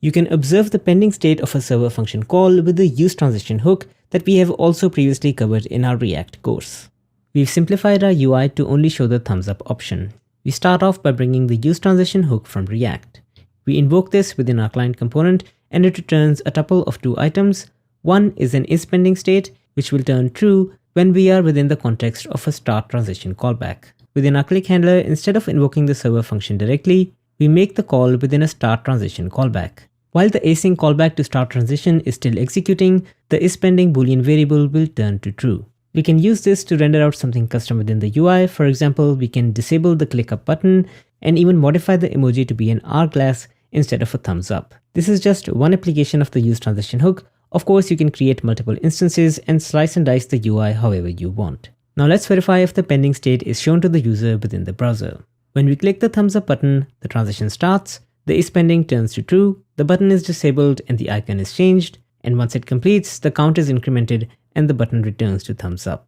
You can observe the pending state of a server function call with the useTransition hook that we have also previously covered in our React course. We've simplified our UI to only show the thumbs up option. We start off by bringing the useTransition hook from React. We invoke this within our client component and it returns a tuple of two items. One is an isPending state, which will turn true when we are within the context of a start transition callback. Within our click handler, instead of invoking the server function directly, we make the call within a start transition callback. While the async callback to start transition is still executing, the isPending boolean variable will turn to true. We can use this to render out something custom within the UI. For example, we can disable the click up button and even modify the emoji to be an hourglass instead of a thumbs up. This is just one application of the useTransition hook. Of course, you can create multiple instances and slice and dice the UI however you want. Now let's verify if the pending state is shown to the user within the browser. When we click the thumbs up button, the transition starts, the isPending turns to true, the button is disabled and the icon is changed, and once it completes, the count is incremented and the button returns to thumbs up.